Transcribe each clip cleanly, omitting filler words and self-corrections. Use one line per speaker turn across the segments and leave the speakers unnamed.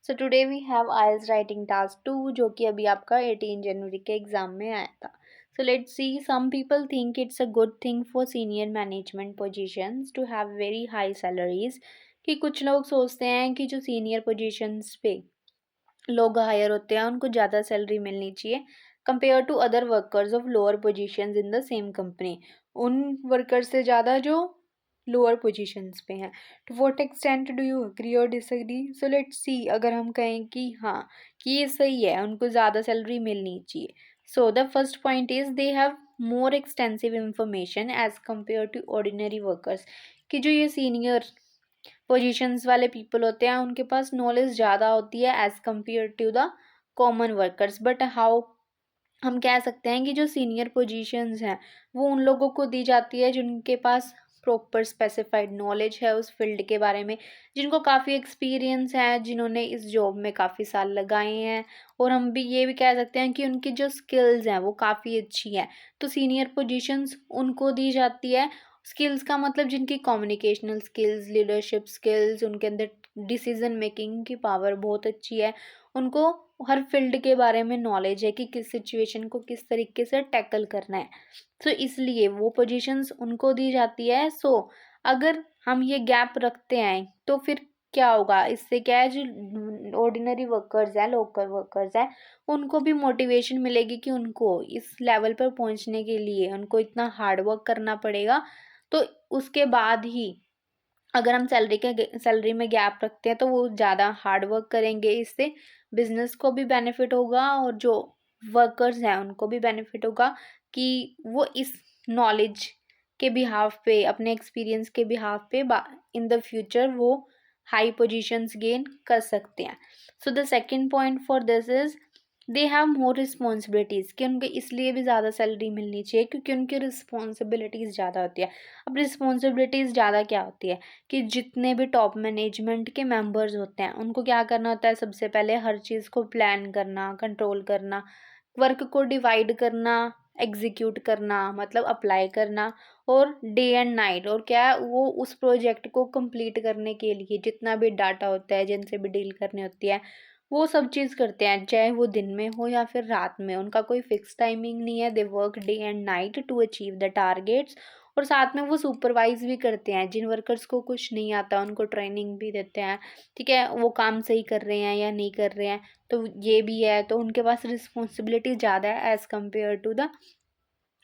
So today we have IELTS writing task 2 जो कि अभी आपका 18 जनवरी के एग्जाम में आया था. So let's see. Some people think it's a good thing for senior management positions to have very high salaries. कि कुछ लोग सोचते हैं कि जो सीनियर पोजीशंस पे लोग हायर होते हैं उनको ज़्यादा सैलरी मिलनी चाहिए compare to other workers of lower positions in the same company. उन वर्कर्स से ज़्यादा जो लोअर पोजीशंस पे हैं. To what extent do you agree or disagree? So let's see. अगर हम कहें कि हाँ कि ये सही है, उनको ज़्यादा सैलरी मिलनी चाहिए. So the first point is they have more extensive information as compare to ordinary workers. कि जो ये सीनियर पोजीशंस वाले पीपल होते हैं उनके पास नॉलेज ज़्यादा होती है as compare to the common workers. But how हम कह सकते हैं कि जो सीनियर पोजीशंस हैं वो उन लोगों को दी जाती है जिनके पास प्रॉपर स्पेसिफाइड नॉलेज है उस फील्ड के बारे में, जिनको काफ़ी एक्सपीरियंस है, जिन्होंने इस जॉब में काफ़ी साल लगाए हैं. और हम भी ये भी कह सकते हैं कि उनकी जो स्किल्स हैं वो काफ़ी अच्छी हैं. तो सीनियर पोजीशंस उनको दी जाती है. स्किल्स का मतलब जिनकी कम्युनिकेशनल स्किल्स, लीडरशिप स्किल्स, उनके अंदर डिसीजन मेकिंग की पावर बहुत अच्छी है. उनको हर फील्ड के बारे में नॉलेज है कि किस सिचुएशन को किस तरीके से टैकल करना है. सो इसलिए वो पोजीशंस उनको दी जाती है. सो अगर हम ये गैप रखते हैं तो फिर क्या होगा? इससे क्या है, जो ऑर्डिनरी वर्कर्स हैं, लोकल वर्कर्स हैं, उनको भी मोटिवेशन मिलेगी कि उनको इस लेवल पर पहुंचने के लिए उनको इतना हार्ड वर्क करना पड़ेगा. तो उसके बाद ही अगर हम सैलरी में गैप रखते हैं तो वो ज़्यादा हार्ड वर्क करेंगे. इससे बिजनेस को भी बेनिफिट होगा और जो वर्कर्स हैं उनको भी बेनिफिट होगा कि वो इस नॉलेज के बिहाफ पे, अपने एक्सपीरियंस के बिहाफ पे इन द फ्यूचर वो हाई पोजीशंस गेन कर सकते हैं. So the second point for this is they have more responsibilities. कि उनके इसलिए भी ज़्यादा सैलरी मिलनी चाहिए क्योंकि उनकी रिस्पॉन्सिबिलिटीज़ ज़्यादा होती है. अब रिस्पॉन्सिबिलिटीज़ ज़्यादा क्या होती है कि जितने भी टॉप मैनेजमेंट के मेंबर्स होते हैं उनको क्या करना होता है? सबसे पहले हर चीज़ को प्लान करना, कंट्रोल करना, वर्क को डिवाइड करना, एग्जीक्यूट करना मतलब अप्लाई करना, और डे एंड नाइट. और क्या है, वो उस प्रोजेक्ट को कंप्लीट करने के लिए जितना भी डाटा होता है, जिनसे भी डील करनी होती है, वो सब चीज़ करते हैं. चाहे वो दिन में हो या फिर रात में, उनका कोई फिक्स टाइमिंग नहीं है. They work day and night to achieve the targets. और साथ में वो सुपरवाइज भी करते हैं. जिन वर्कर्स को कुछ नहीं आता उनको ट्रेनिंग भी देते हैं. ठीक है, वो काम सही कर रहे हैं या नहीं कर रहे हैं, तो ये भी है. तो उनके पास रिस्पॉन्सिबिलिटी ज़्यादा है as compare to the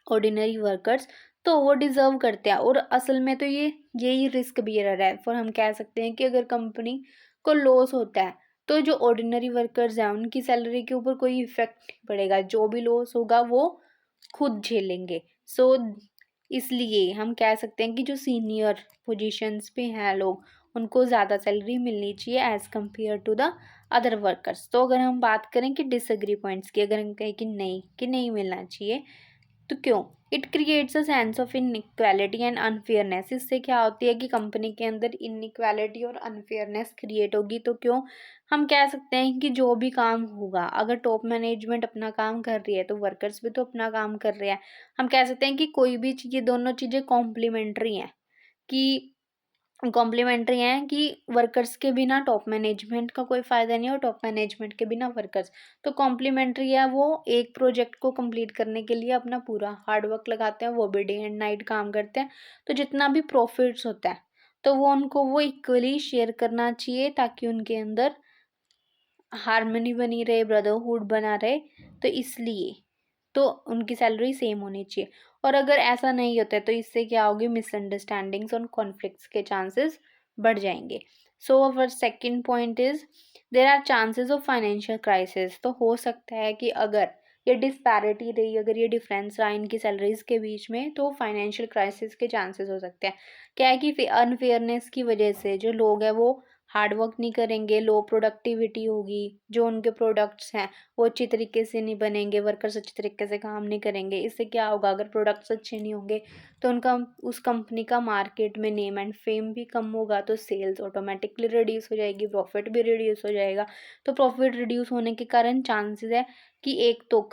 ordinary workers. तो वो डिज़र्व करते हैं. और असल में तो यही रिस्क बियरर है. फॉर हम कह सकते हैं कि अगर कंपनी को लॉस होता है तो जो ऑर्डिनरी वर्कर्स हैं उनकी सैलरी के ऊपर कोई इफेक्ट नहीं पड़ेगा. जो भी लॉस होगा वो खुद झेलेंगे. सो इसलिए हम कह सकते हैं कि जो सीनियर पोजीशंस पे हैं लोग, उनको ज़्यादा सैलरी मिलनी चाहिए as compare to the other workers. तो अगर हम बात करें कि डिसएग्री पॉइंट्स की, अगर हम कहें कि नहीं मिलना चाहिए, तो क्यों? It creates a sense of inequality and unfairness. इससे क्या होती है कि कंपनी के अंदर इनइक्वालिटी और अनफेयरनेस क्रिएट होगी. तो क्यों? हम कह सकते हैं कि जो भी काम होगा, अगर टॉप मैनेजमेंट अपना काम कर रही है तो वर्कर्स भी तो अपना काम कर रहे हैं. हम कह सकते हैं कि कोई भी चीज़, ये दोनों चीज़ें कॉम्प्लीमेंट्री हैं. कि कॉम्प्लीमेंट्री हैं कि वर्कर्स के बिना टॉप मैनेजमेंट का कोई फ़ायदा नहीं है और टॉप मैनेजमेंट के बिना वर्कर्स. तो कॉम्प्लीमेंट्री है. वो एक प्रोजेक्ट को कंप्लीट करने के लिए अपना पूरा हार्ड वर्क लगाते हैं, वो भी डे एंड नाइट काम करते हैं. तो जितना भी प्रॉफिट्स होता है तो वो उनको वो इक्वली शेयर करना चाहिए ताकि उनके अंदर हार्मनी बनी रहे, ब्रदरहुड बना रहे. तो इसलिए तो उनकी सैलरी सेम होनी चाहिए. और अगर ऐसा नहीं होता है तो इससे क्या होगी? मिसअंडरस्टैंडिंग्स और कॉन्फ्लिक्ट्स के चांसेस बढ़ जाएंगे. So our second point is there are chances of financial crisis. तो हो सकता है कि अगर ये डिस्पैरिटी रही, अगर ये डिफरेंस रहा इनकी सैलरीज के बीच में, तो फाइनेंशियल क्राइसिस के चांसेस हो सकते हैं. क्या है कि अनफेयरनेस की वजह से जो लोग हैं वो हार्ड वर्क नहीं करेंगे, लो प्रोडक्टिविटी होगी, जो उनके प्रोडक्ट्स हैं वो अच्छी तरीके से नहीं बनेंगे, वर्कर्स अच्छी तरीके से काम नहीं करेंगे. इससे क्या होगा? अगर प्रोडक्ट्स अच्छे नहीं होंगे तो उनका उस कंपनी का मार्केट में नेम एंड फेम भी कम होगा. तो सेल्स ऑटोमेटिकली रिड्यूस हो जाएगी, प्रॉफिट भी रिड्यूस हो जाएगा. तो प्रॉफिट रिड्यूस होने के कारण चांसेस है कि एक तो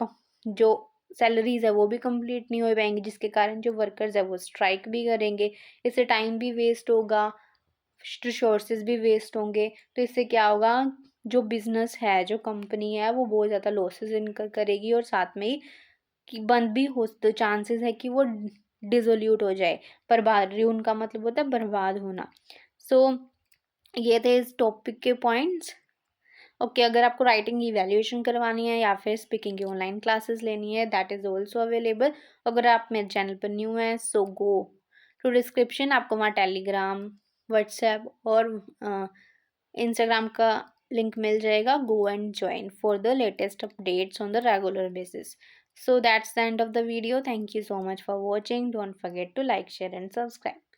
जो सैलरीज है वो भी कंप्लीट नहीं हो पाएंगी, जिसके कारण जो वर्कर्स है वो स्ट्राइक भी करेंगे. इससे टाइम भी वेस्ट होगा, रिसोर्सेज भी वेस्ट होंगे. तो इससे क्या होगा? जो बिज़नेस है, जो कंपनी है, वो बहुत ज़्यादा लॉसेस इनकर करेगी और साथ में ही कि बंद भी हो तो चांसेस है कि वो डिसोल्यूट हो जाए। बर्बाद, र्यून का मतलब होता है बर्बाद होना। सो ये थे इस टॉपिक के पॉइंट्स। ओके, अगर आपको राइटिंग की इवैल्यूएशन करवानी है या फिर स्पीकिंग की ऑनलाइन क्लासेस लेनी है, दैट इज़ ऑल्सो अवेलेबल। अगर आप मेरे चैनल पर न्यू हैं, सो गो टू डिस्क्रिप्शन, आपको वहाँ टेलीग्राम, व्हाट्सएप और इंस्टाग्राम का लिंक मिल जाएगा। Go and join for the latest updates on the regular basis. So that's the end of the video. Thank you so much for watching. Don't forget to like, share and subscribe.